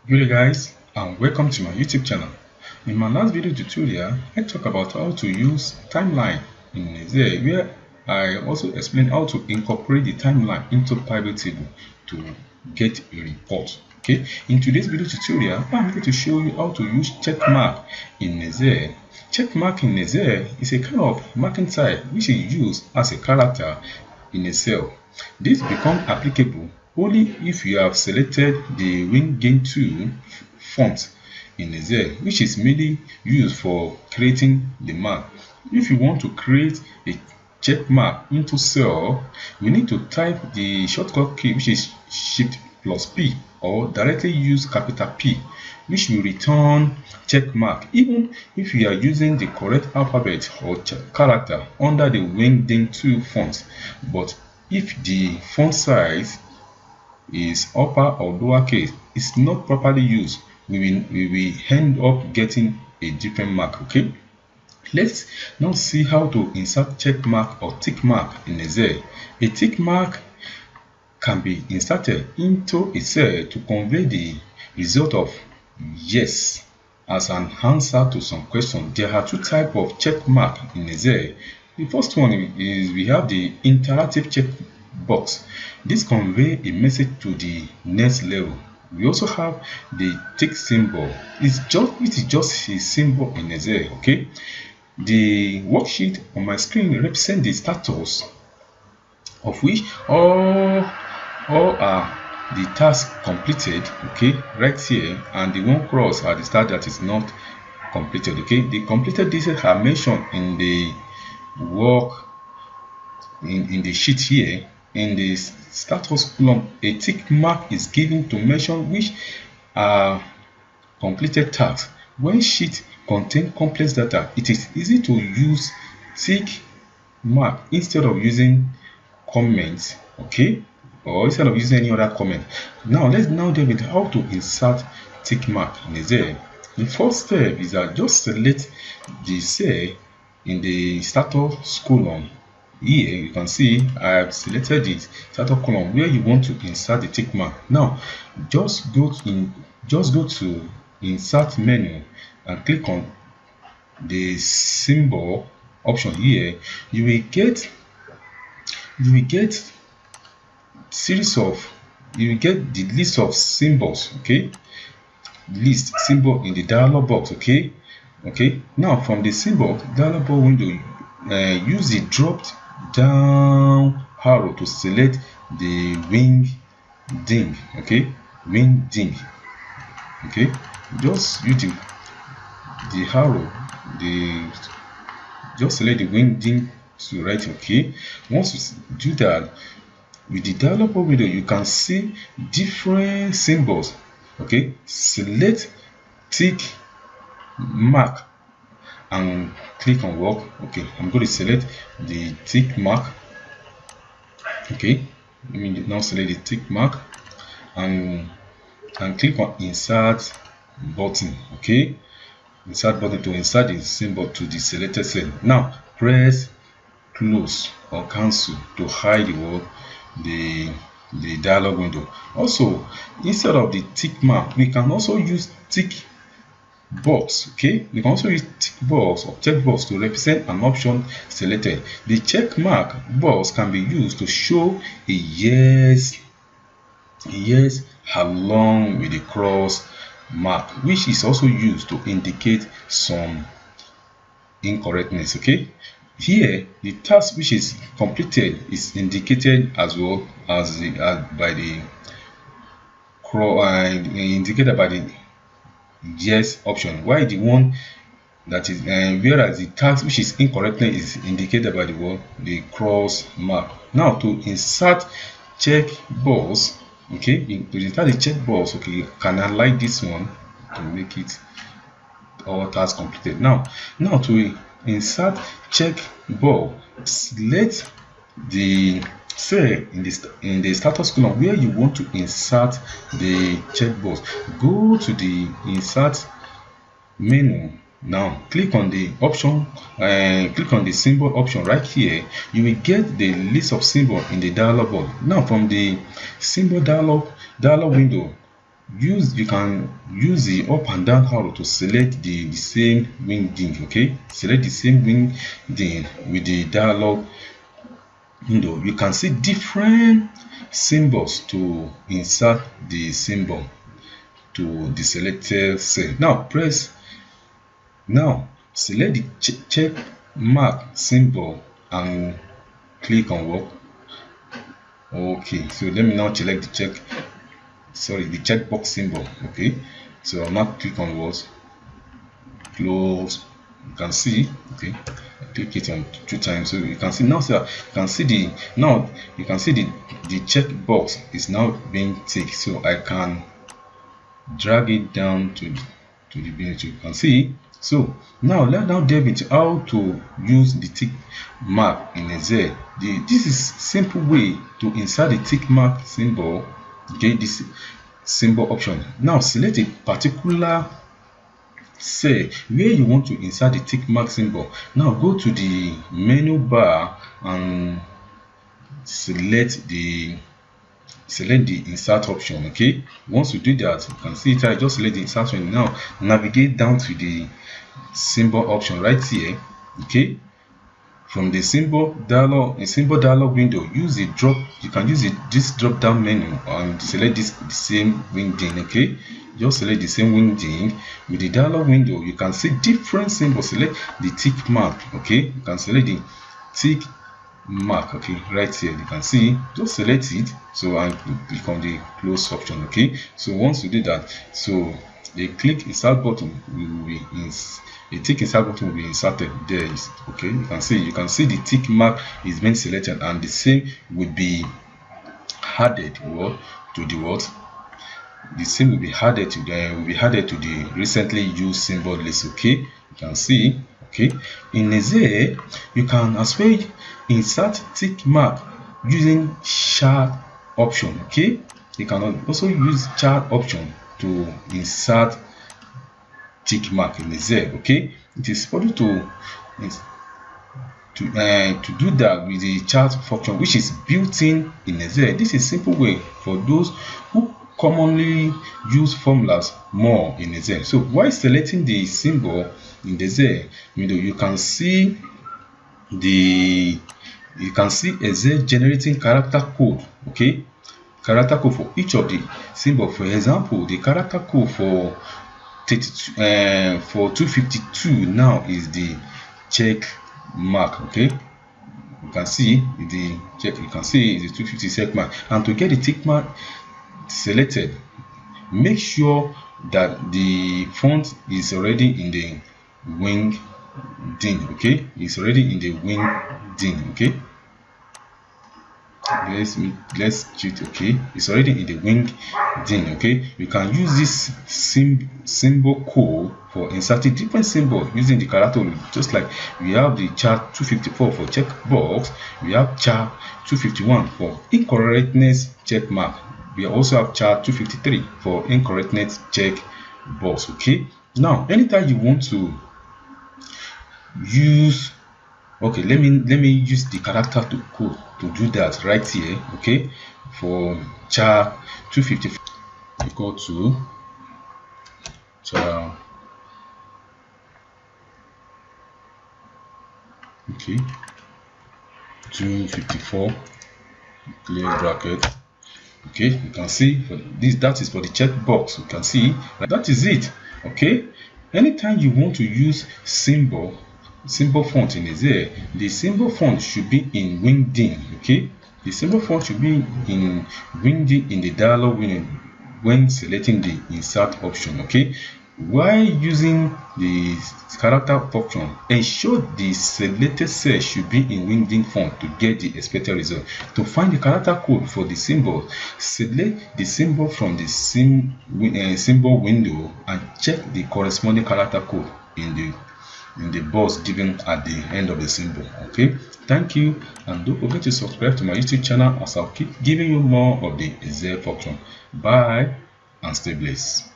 Good day guys, and welcome to my YouTube channel. In my last video tutorial, I talked about how to use timeline in Excel, where I also explained how to incorporate the timeline into pivot table to get a report. Okay, in today's video tutorial, I'm going to show you how to use checkmark in Excel. Checkmark in Excel is a kind of marking type which is used as a character in a cell. This becomes applicable only if you have selected the Wing 2 font in Excel, which is mainly used for creating the mark. If you want to create a check mark into cell, we need to type the shortcut key, which is Shift plus P, or directly use capital P, which will return check mark even if you are using the correct alphabet or character under the Wing 2 font. But if the font size is upper or lowercase, is not properly used, we will end up getting a different mark. Okay, let's now see how to insert check mark or tick mark in Excel. A tick mark can be inserted into a cell to convey the result of yes as an answer to some question. There are two types of check mark in Excel. The first one is we have the interactive checkbox. This conveys a message to the next level. We also have the tick symbol. It is just a symbol in Excel. Okay, the worksheet on my screen represents the status of which all are the tasks completed, okay, right here, and the one cross are the tasks that is not completed. Okay, the completed details are mentioned in the work in the sheet here. In the status column, a tick mark is given to mention which are completed tasks. When sheet contain complex data, it is easy to use tick mark instead of using comments, okay, or instead of using any other comment. Now let's deal with how to insert tick mark in Excel. The first step is that just select the cell in the status column. Here you can see I have selected the status column where you want to insert the tick mark. Now just go to insert menu and click on the symbol option. Here you will get the list of symbols, okay, list symbol in the dialog box. Okay, now from the symbol dialog box window, use the drop down arrow to select the wing ding. Okay, wing ding. Okay, just use the arrow, just select the wing ding to right. Okay, once you do that, with the dialog box window you can see different symbols. Okay, select tick mark and click on work. Okay, I'm going to select the tick mark. Okay, let me now select the tick mark and click on insert button. Okay, insert button to insert the symbol to the selected cell. Now press close or cancel to hide the dialog window. Also, instead of the tick mark, we can also use tick box. Okay, we can also use tick box or checkbox to represent an option selected. The check mark box can be used to show a yes along with the cross mark, which is also used to indicate some incorrectness. Okay, here the task which is completed is indicated as well as by the cross, indicated by the yes option, while the one that is whereas the task which is incorrect is indicated by the cross mark. Now to insert checkbox, okay, to insert the checkbox, okay, you can highlight this one to make it all tasks completed. Now to insert checkbox, select the cell in the status column where you want to insert the checkbox. Go to the insert menu. Now click on the option, click on the symbol option right here. You will get the list of symbols in the dialog box. Now from the symbol dialog window, you can use the up and down arrow to select the same wingding. Okay, select the same wingding with the dialog window. You can see different symbols to insert the symbol to the selected cell. Now select the check mark symbol and click on work. Okay, so let me now select the checkbox symbol. Okay, so I'll now click on what, close. You can see, okay, I click it on 2 times, so you can see now. So you can see the checkbox is now being ticked. So I can drag it down to the beginning. You can see. So now let's now delve into how to use the tick mark in Excel. This is simple way to insert the tick mark symbol. Okay, this symbol option. Now select a particular cell where you want to insert the tick mark symbol. Now go to the menu bar and select the insert option. Okay, once you do that, you can see it. I just select the insert option. Now navigate down to the symbol option right here. Okay, from the symbol dialog window, use the you can use this drop down menu and select the same wingding. Okay, just select the same wingding. With the dialog window, you can see different symbols. Select the tick mark. Okay, you can select the tick mark. Okay, right here you can see, just select it. So I click on the close option. Okay, so once you do that, so the click insert button will be the tick insert button will be inserted there. Okay, you can see the tick mark is being selected, and the same will be added to the the same will be added to the recently used symbol list. Okay, you can see. Okay, in Excel you can as well insert tick mark using Char option. Okay, you can also use Char option to insert tick mark in Excel. Okay, it is possible to do that with the chart function, which is built-in in Excel. This is a simple way for those who commonly use formulas more in Excel. So while selecting the symbol in the Excel window, you can see Excel generating character code. Okay, character code for each of the symbol. For example, the character code for 252 now is the check mark. Okay, you can see the 250 check mark. And to get the tick mark selected, make sure that the font is already in the wingding. Okay, it's already in the wingding. Okay, let's cheat. Okay, it's already in the wingding. Okay, you can use this symbol code for inserting different symbols using the character, just like we have the Char 254 for checkbox, we have Char 251 for incorrectness check mark, we also have Char 253 for incorrectness checkbox. Okay, now anytime you want to use, okay, let me use the character code to do that right here. Okay, for Char 254 equal to Char, okay, 254 clear bracket. Okay, you can see for this, that is for the checkbox. You can see that is it. Okay, anytime you want to use symbol font in Excel, the symbol font should be in wingding. Okay, the symbol font should be in wingding in the dialog window when selecting the insert option. Okay, while using the character option, ensure the selected cell should be in wingding font to get the expected result. To find the character code for the symbol, select the symbol from the symbol window and check the corresponding character code in the box given at the end of the symbol. Okay, thank you, and don't forget to subscribe to my YouTube channel as I'll keep giving you more of the Excel function. Bye and stay blessed.